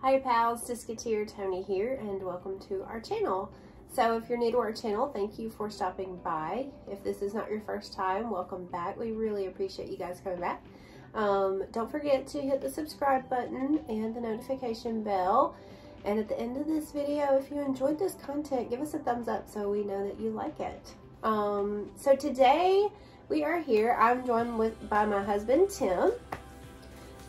Hi pals, Disketeer Toni here, and welcome to our channel. So if you're new to our channel, thank you for stopping by. If this is not your first time, welcome back. We really appreciate you guys coming back. Don't forget to hit the subscribe button and the notification bell. And at the end of this video, if you enjoyed this content, give us a thumbs up so we know that you like it. So today we are here. I'm joined by my husband, Tim.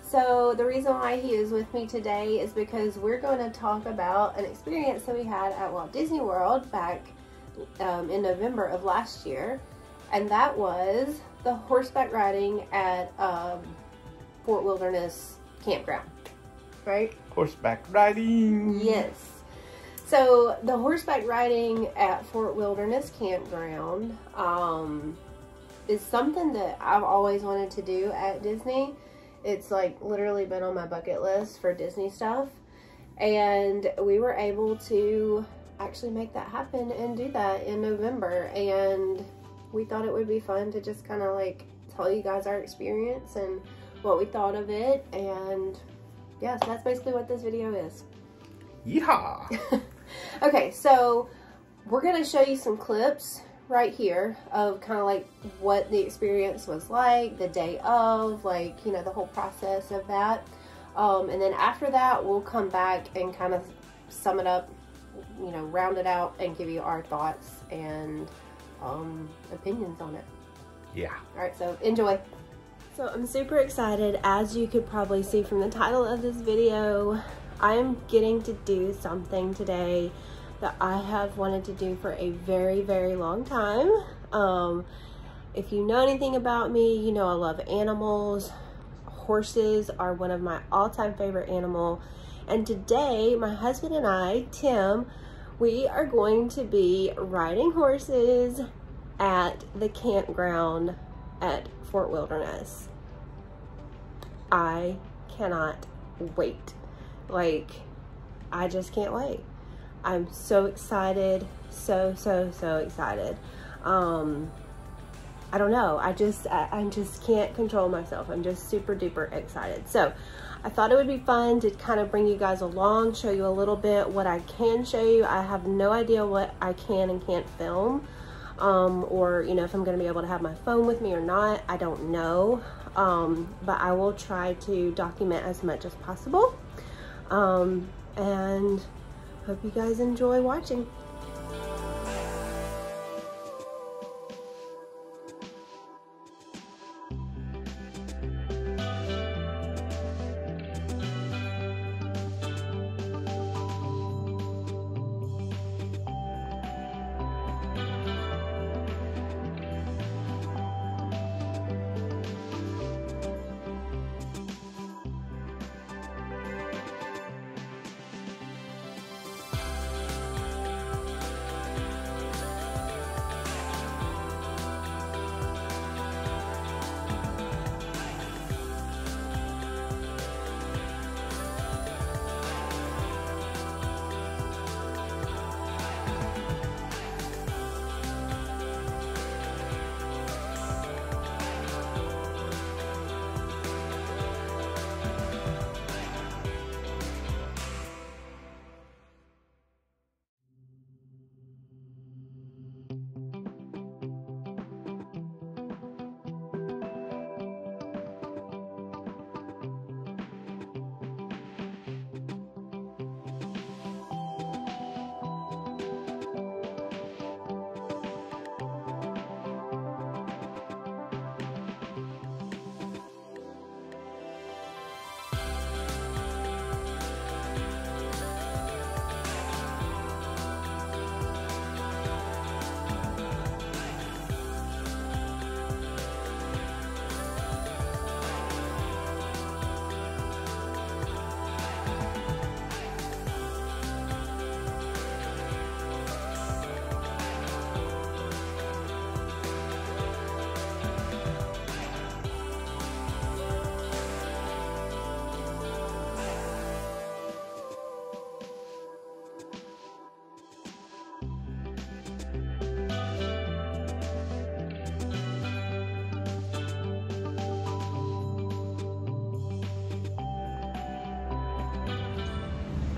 So the reason why he is with me today is because we're going to talk about an experience that we had at Walt Disney World back in November of last year. And that was the horseback riding at Fort Wilderness Campground, right? Horseback riding! Yes. So the horseback riding at Fort Wilderness Campground is something that I've always wanted to do at Disney. It's like literally been on my bucket list for Disney stuff, and we were able to actually make that happen and do that in November, and we thought it would be fun to just kind of like tell you guys our experience and what we thought of it. And yeah, so that's basically what this video is. Yeehaw! Okay, so we're gonna show you some clips right here of kind of like what the experience was like the day of, like, you know, the whole process of that, and then after that we'll come back and kind of sum it up, you know, round it out and give you our thoughts and opinions on it. Yeah. All right, so enjoy. So I'm super excited. As you could probably see from the title of this video, I am getting to do something today that I have wanted to do for a very, very long time. If you know anything about me, you know I love animals. Horses are one of my all-time favorite animal. And today, my husband and I, Tim, we are going to be riding horses at the campground at Fort Wilderness. I cannot wait. Like, I just can't wait. I'm so excited, so excited. I don't know, I just can't control myself. I'm just super duper excited. So I thought it would be fun to kind of bring you guys along, show you a little bit what I can show you. I have no idea what I can and can't film, or, you know, if I'm gonna be able to have my phone with me or not, I don't know. But I will try to document as much as possible. And hope you guys enjoy watching.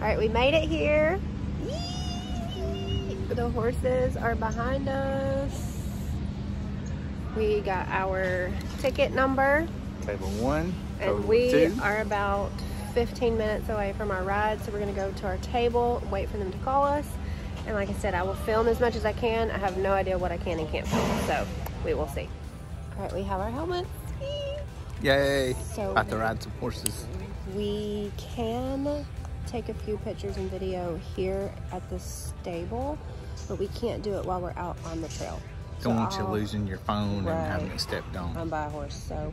right, we made it here. Yee! The horses are behind us. We got our ticket number. Table 1. And we are about 15 minutes away from our ride, so we're gonna go to our table, wait for them to call us. And like I said, I will film as much as I can. I have no idea what I can and can't film, so we will see. All right, we have our helmets. Yay! So about to ride some horses. We can take a few pictures and video here at the stable, but we can't do it while we're out on the trail. Don't want you losing your phone Right. and having it stepped on. I'm by a horse, so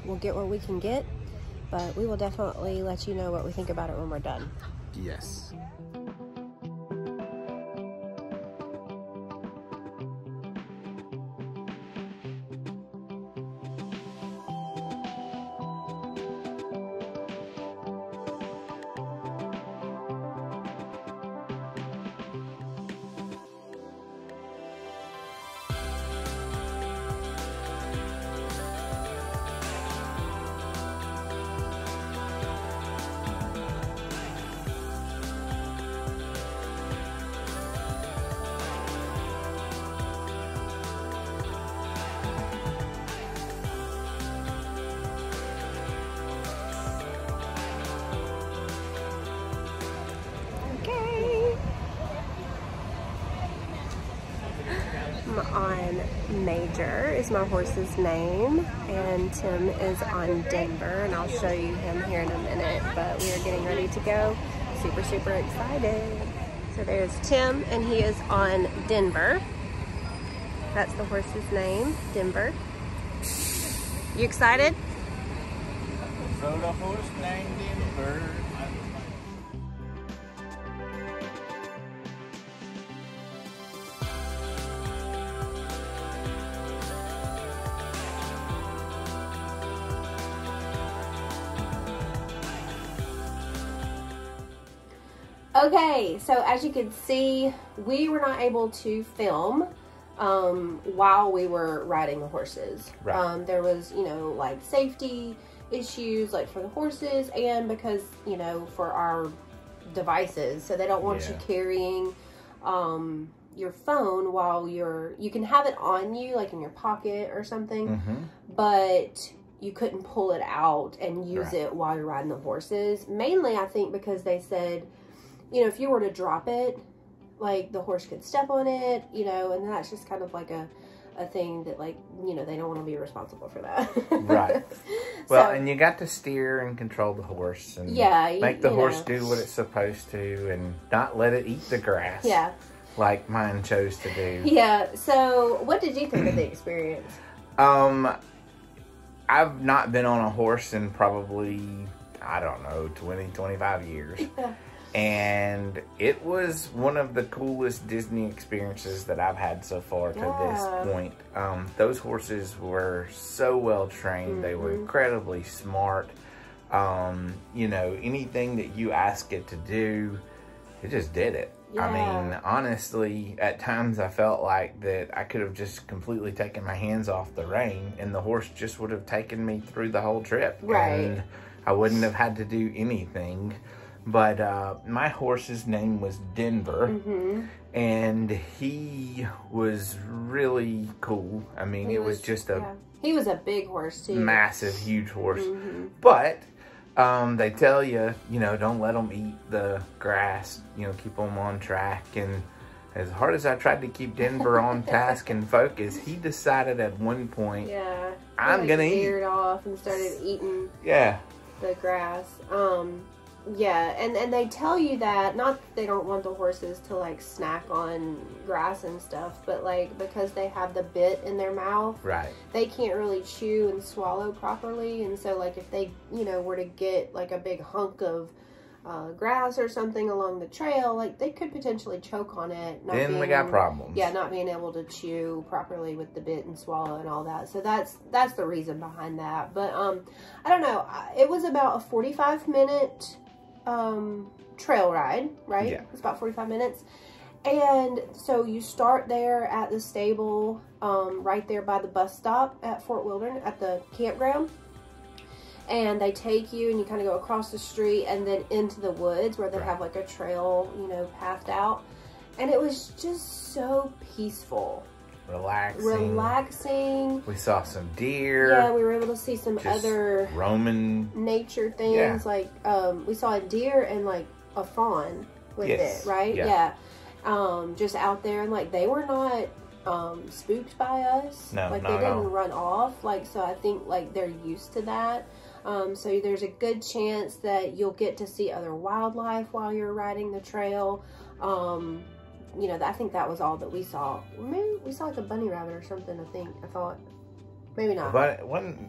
we'll get what we can get, but we will definitely let you know what we think about it when we're done. Yes. On Major is my horse's name, and Tim is on Denver, and I'll show you him here in a minute, but we are getting ready to go. Super, super excited. So there's Tim, and he is on Denver. That's the horse's name, Denver. You excited? Rode a horse named Denver. Okay, so as you can see, we were not able to film while we were riding the horses. Right. There was, you know, like safety issues, like for the horses, and because, you know, for our devices. So they don't want you carrying your phone while you can have it on you, like in your pocket or something, but you couldn't pull it out and use it while you're riding the horses. Mainly, I think, because they said, you know, if you were to drop it, like the horse could step on it, you know, and that's just kind of like a thing that, like, you know, they don't want to be responsible for that. Right. Well, and you got to steer and control the horse and make the horse do what it's supposed to and not let it eat the grass. Yeah. Like mine chose to do. Yeah. So what did you think of the experience? I've not been on a horse in probably, I don't know, 20, 25 years. And it was one of the coolest Disney experiences that I've had so far to this point. Those horses were so well trained. They were incredibly smart. You know, anything that you ask it to do, it just did it. Yeah. I mean, honestly, at times I felt like that I could have just completely taken my hands off the rein and the horse just would have taken me through the whole trip. Right. And I wouldn't have had to do anything. But my horse's name was Denver, and he was really cool. I mean, it was just a... He was a big horse, too. Massive, huge horse. But they tell you, you know, don't let them eat the grass. You know, keep them on track. And as hard as I tried to keep Denver on task and focus, he decided at one point, I'm going to eat. Veered off and started eating the grass. Yeah, and they tell you that, not that they don't want the horses to, like, snack on grass and stuff, but, like, because they have the bit in their mouth, they can't really chew and swallow properly, and so, like, if they, you know, were to get, like, a big hunk of grass or something along the trail, like, they could potentially choke on it. Then we got problems. Yeah, not being able to chew properly with the bit and swallow and all that. So that's the reason behind that. But, I don't know. It was about a 45-minute trail ride, right? Yeah. It's about 45 minutes. And so you start there at the stable, right there by the bus stop at Fort Wilderness, at the campground. And they take you and you kind of go across the street and then into the woods where they have like a trail, you know, pathed out. And it was just so peaceful. Relaxing. We saw some deer. Yeah, we were able to see some other Roman nature things. Like, we saw a deer and like a fawn with it, right? Yeah. Just out there, and like they were not spooked by us. No, like not they at all. didn't run off. Like, so I think like they're used to that. So there's a good chance that you'll get to see other wildlife while you're riding the trail. You know, I think that was all that we saw. Maybe we saw like a bunny rabbit or something, I thought. Maybe not. But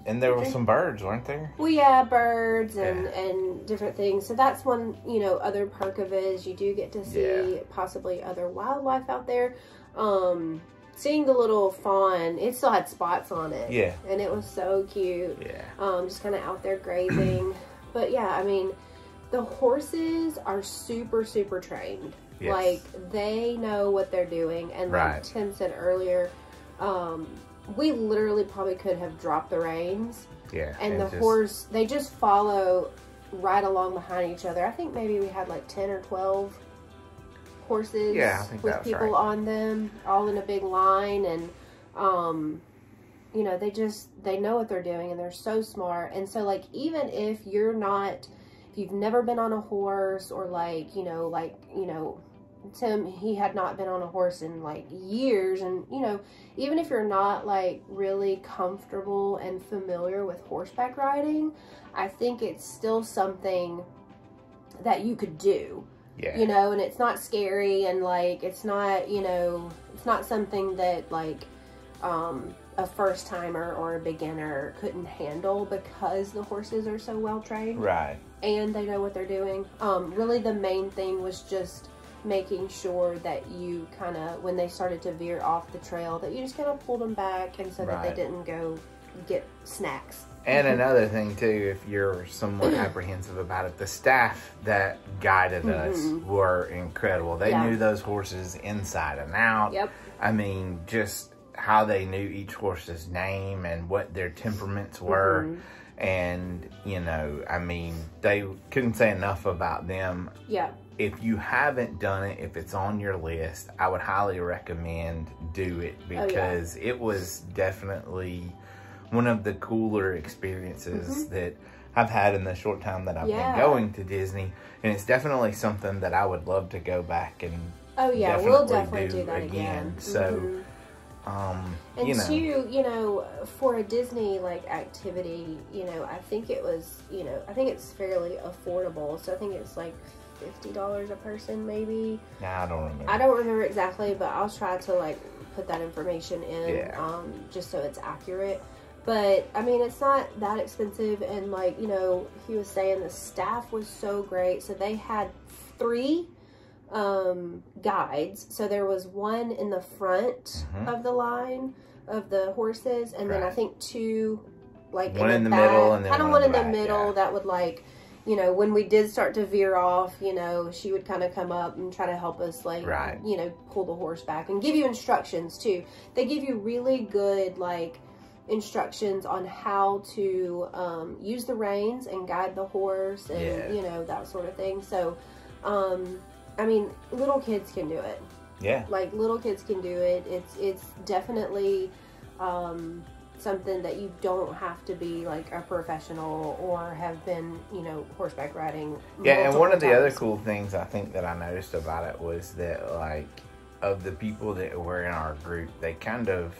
and there were some birds, weren't there? Well, yeah, birds and different things. So that's one, you know, other perk of it is you do get to see possibly other wildlife out there. Seeing the little fawn, it still had spots on it. Yeah. And it was so cute. Yeah. Just kind of out there grazing. But yeah, I mean, the horses are super, super trained. Yes. Like, they know what they're doing. And like Tim said earlier, we literally probably could have dropped the reins. Yeah. And the horse, they just follow right along behind each other. I think maybe we had like 10 or 12 horses with people on them, all in a big line. And, you know, they know what they're doing and they're so smart. And so, like, even if you've never been on a horse or like, you know, Tim, he had not been on a horse in like years, and you know, even if you're not like really comfortable and familiar with horseback riding, I think it's still something that you could do. Yeah. You know, and it's not scary, and like it's not, you know, it's not something that like a first timer or a beginner couldn't handle, because the horses are so well trained. Right. And they know what they're doing. Really the main thing was just making sure that you kind of, when they started to veer off the trail, that you just kind of pulled them back, and so that they didn't go get snacks. And another thing too, if you're somewhat apprehensive about it, the staff that guided us were incredible. They knew those horses inside and out. Yep. I mean, just how they knew each horse's name and what their temperaments were. And, you know, I mean, they couldn't say enough about them. Yeah. If you haven't done it, if it's on your list, I would highly recommend do it, because it was definitely one of the cooler experiences that I've had in the short time that I've been going to Disney. And it's definitely something that I would love to go back and we'll definitely do that again. So, and you know, too, you know, for a Disney like activity, you know, I think it was, you know, I think it's fairly affordable. So I think it's like $50 a person, maybe. Nah, I don't remember. I don't remember exactly, but I'll try to like put that information in, just so it's accurate. But I mean, it's not that expensive, and like, you know, he was saying the staff was so great. So they had 3 guides. So there was one in the front of the line of the horses, and then I think 2 like one in the back, middle, and then kind of one in the middle that would like, you know, when we did start to veer off, you know, she would kind of come up and try to help us, like, you know, pull the horse back and give you instructions too. They give you really good, like, instructions on how to use the reins and guide the horse and, you know, that sort of thing. So, I mean, little kids can do it. Yeah. Like, little kids can do it. It's definitely something that you don't have to be like a professional or have been, you know, horseback riding. Yeah, and one of the other cool things I think that I noticed about it was that, like, of the people that were in our group, they kind of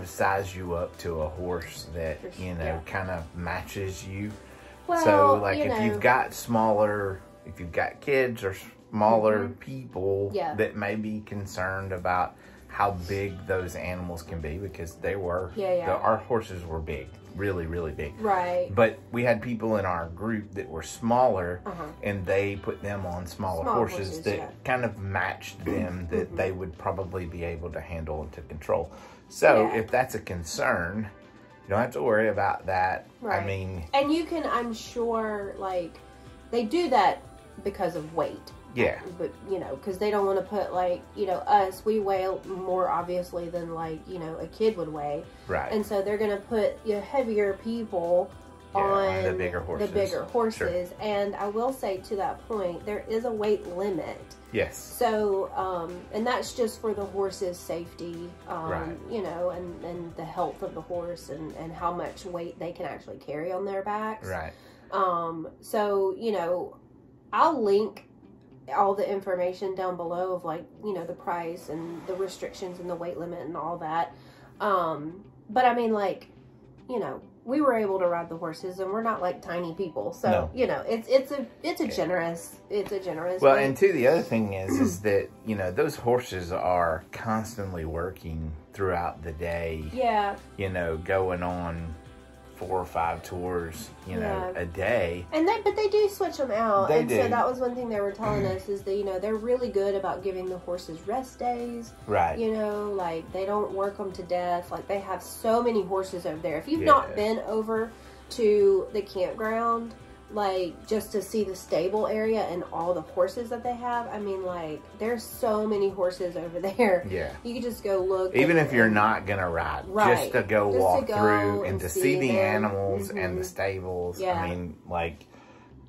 size you up to a horse that, you know, kind of matches you. Well, so like, if you've got kids or smaller people that may be concerned about how big those animals can be, because they were, our horses were big, really, really big. Right. But we had people in our group that were smaller, and they put them on smaller horses that kind of matched them, that they would probably be able to handle and to control. So if that's a concern, you don't have to worry about that. Right. I mean, and you can, I'm sure, like, they do that because of weight. Yeah. But, you know, because they don't want to put, like, you know, us, we weigh more, obviously, than, like, you know, a kid would weigh. Right. And so they're going to put, you know, heavier people on the bigger horses. Sure. And I will say, to that point, there is a weight limit. Yes. So, and that's just for the horse's safety, right. you know, and the health of the horse and how much weight they can actually carry on their backs. Right. So, you know, I'll link all the information down below of, like, you know, the price and the restrictions and the weight limit and all that. But I mean, like, you know, we were able to ride the horses, and we're not like tiny people, so no. You know, it's a generous well weight. And too, the other thing is that, you know, those horses are constantly working throughout the day. Yeah. You know, going on 4 or 5 tours, you know, a day. And but they do switch them out. They do. So that was one thing they were telling us, is that, you know, they're really good about giving the horses rest days. Right. You know, like, they don't work them to death. Like, they have so many horses over there. If you've not been over to the campground, like, just to see the stable area and all the horses that they have, I mean, like, there's so many horses over there. Yeah. You could just go look. Even if you're not going to ride. Right. Just to go walk through and to see the animals and the stables. Yeah. I mean, like,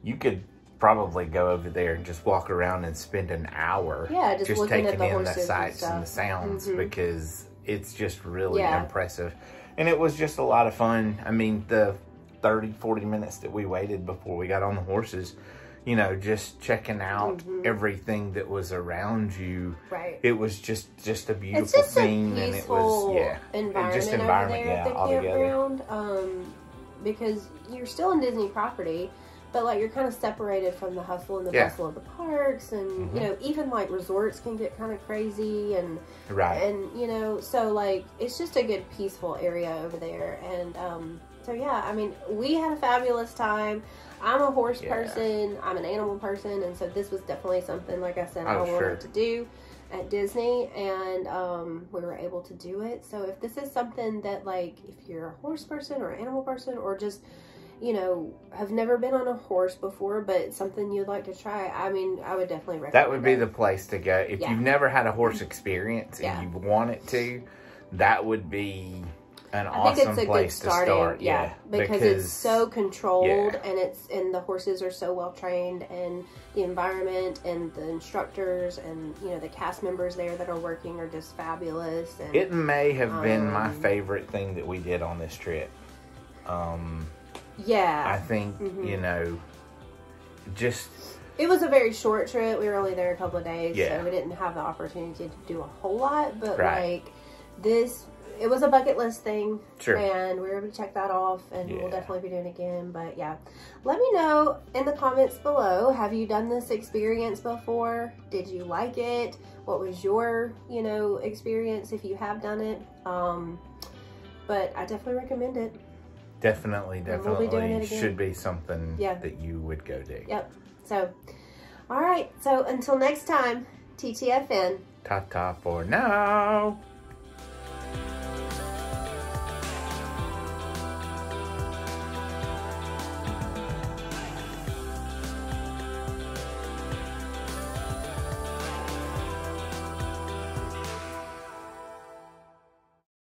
you could probably go over there and just walk around and spend an hour. Yeah, just looking taking at the in horses the sights and the sounds, because it's just really impressive. And it was just a lot of fun. I mean, the 30-40 minutes that we waited before we got on the horses, you know, just checking out everything that was around you. Right. It was just a beautiful thing, and it was environment at the campground. Because you're still in Disney property, but, like, you're kind of separated from the hustle and the bustle of the parks, and you know, even, like, resorts can get kind of crazy, and and you know, so, like, it's just a good peaceful area over there. And so yeah, I mean, we had a fabulous time. I'm a horse person, I'm an animal person, and so this was definitely something, like I said, I wanted to do at Disney, and we were able to do it. So if this is something that, like, if you're a horse person or an animal person, or just, you know, have never been on a horse before, but it's something you'd like to try, I mean, I would definitely recommend that would be the place to go. If you've never had a horse experience and you want it to, that would be an awesome place to start. Yeah, because it's so controlled, and the horses are so well trained, and the environment and the instructors and, you know, the cast members there that are working are just fabulous. And it may have been my favorite thing that we did on this trip. I think, you know, just... It was a very short trip. We were only there a couple of days, so we didn't have the opportunity to do a whole lot. But, like, this... It was a bucket list thing, and we were able to check that off, and we'll definitely be doing it again. But yeah, let me know in the comments below, have you done this experience before? Did you like it? What was your, you know, experience if you have done it? But I definitely recommend it. Definitely we'll be doing it again. Should be something that you would go do. Yep. So, all right. So until next time, TTFN. Ta-ta for now.